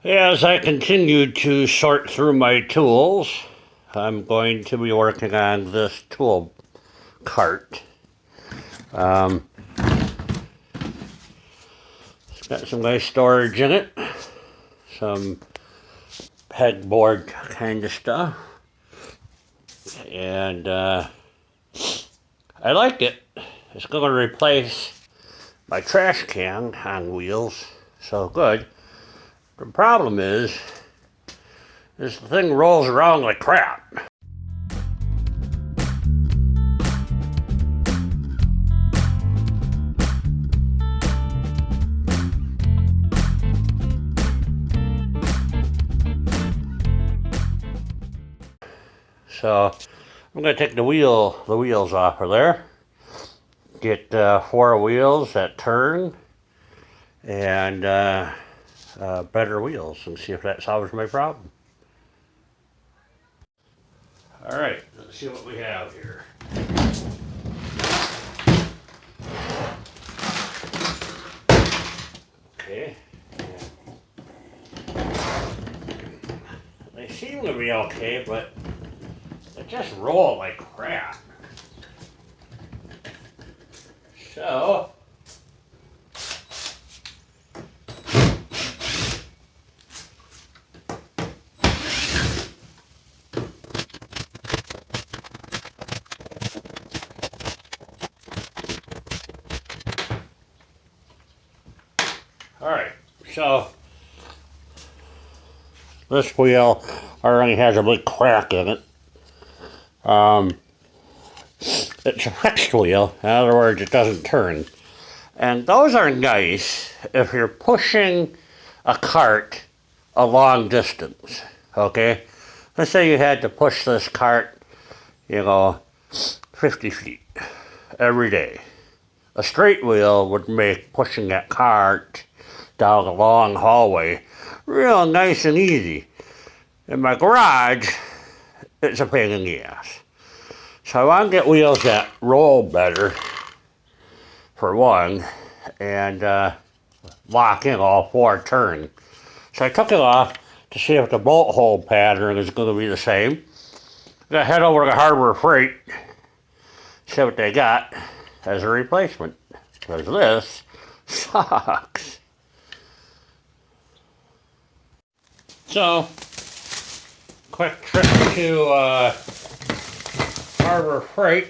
As I continue to sort through my tools, I'm going to be working on this tool cart. It's got some nice storage in it, some pegboard kind of stuff, and I like it. It's going to replace my trash can on wheels, so good. The problem is the thing rolls around like crap. So I'm going to take the wheels off of there, get 4 wheels that turn, and better wheels, and see if that solves my problem. All right, let's see what we have here. Okay. They seem to be okay, but they just roll like crap. So, all right, so this wheel already has a big crack in it. It's a fixed wheel, in other words, it doesn't turn. And those are nice if you're pushing a cart a long distance, okay? Let's say you had to push this cart, 50 feet every day. A straight wheel would make pushing that cart down a long hallway real nice and easy. In my garage, it's a pain in the ass. So I want to get wheels that roll better, for one, and lock in all 4 turns. So I took it off to see if the bolt hole pattern is going to be the same. I'm going to head over to Harbor Freight, see what they got as a replacement, because this sucks. So, quick trip to Harbor Freight,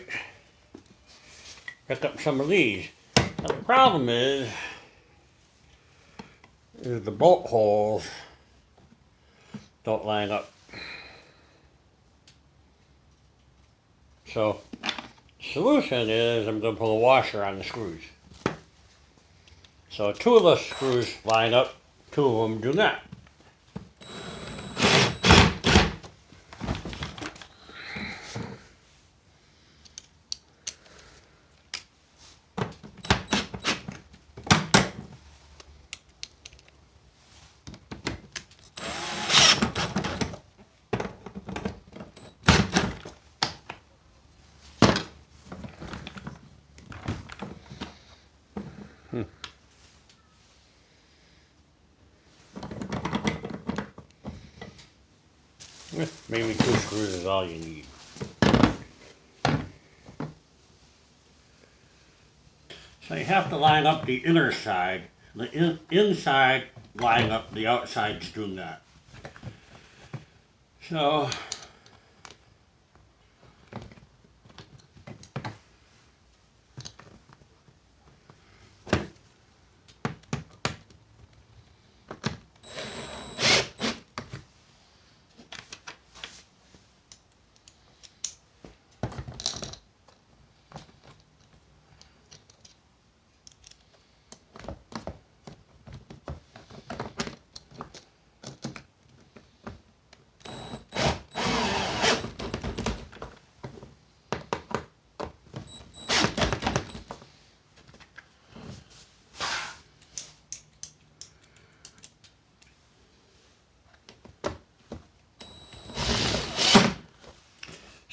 pick up some of these. Now, the problem is the bolt holes don't line up. So, solution is I'm going to put a washer on the screws. So 2 of the screws line up, 2 of them do not. Maybe 2 screws is all you need. So you have to line up the inner side. The inside line up, the outsides do not. So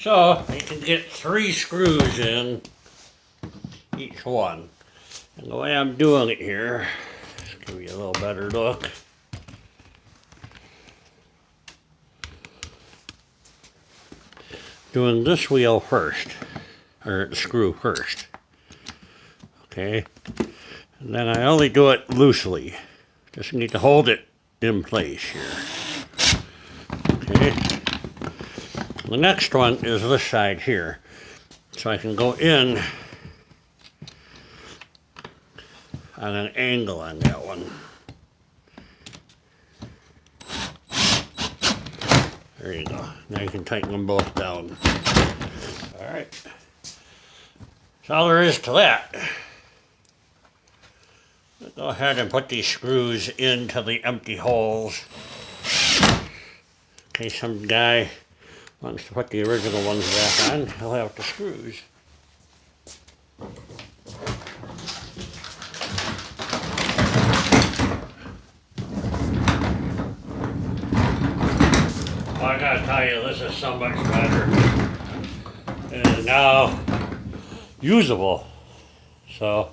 So you can get 3 screws in each one. And the way I'm doing it here, let's give you a little better look. doing this wheel first, or screw first. Okay, and then I only do it loosely. Just need to hold it in place here. Okay, the next one is this side here. So I can go in on an angle on that one. There you go. Now you can tighten them both down. All right. That's all there is to that. Go ahead and put these screws into the empty holes. In case some guy wants to put the original ones back on, he'll have the screws. Well, I gotta tell you, this is so much better. It is now usable. So,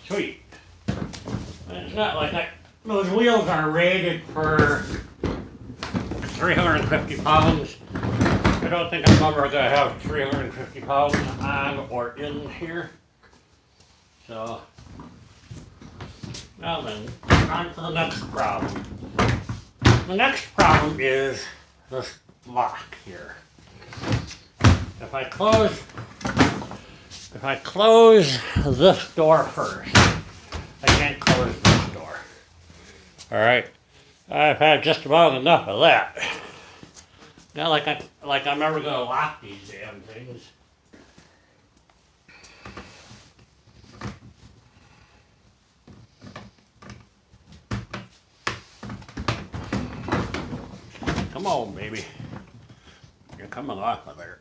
sweet. And it's not like those wheels are rated for 350 pounds. I don't think I'm ever gonna have 350 pounds on or in here. So, now then, on to the next problem. The next problem is this lock here. If I close this door first, I can't close this door. All right, I've had just about enough of that. Not like I'm ever gonna lock these damn things. Come on, baby. You're coming off of there.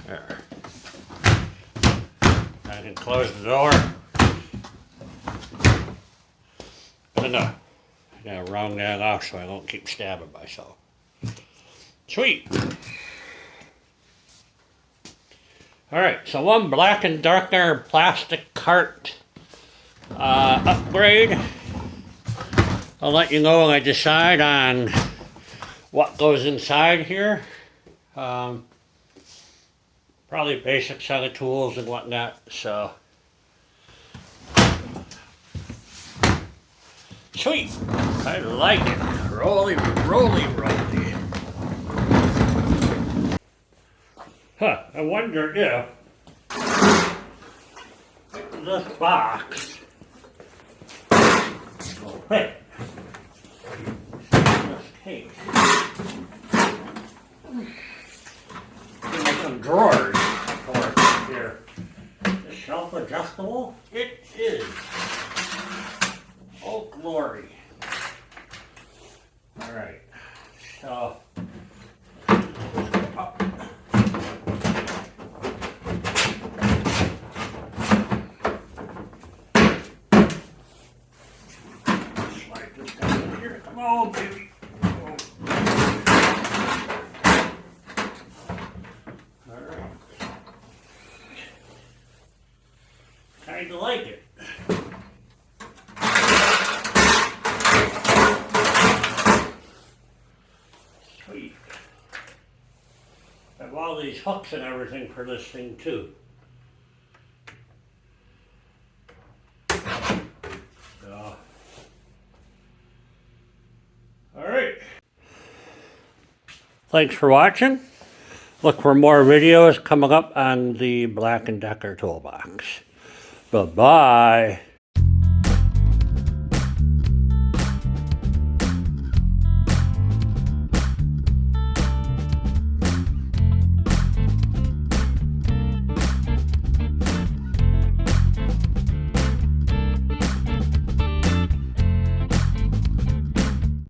There. I can close the door. Good enough. I gotta round that off so I don't keep stabbing myself. Sweet. Alright, so one Black & Decker plastic cart upgrade. I'll let you know when I decide on what goes inside here. Probably a basic set of tools and whatnot, so. Sweet, I like it. Rolly, rolly, rolly. Huh, I wonder if this box will fit this case. There's some drawers, of course, here. Is shelf adjustable? It is. Oh, glory. All right, so. Oh, baby. Oh. Alright. Kinda like it. Sweet. I have all these hooks and everything for this thing too. So. Alright. Thanks for watching. Look for more videos coming up on the Black & Decker toolbox. Bye-bye.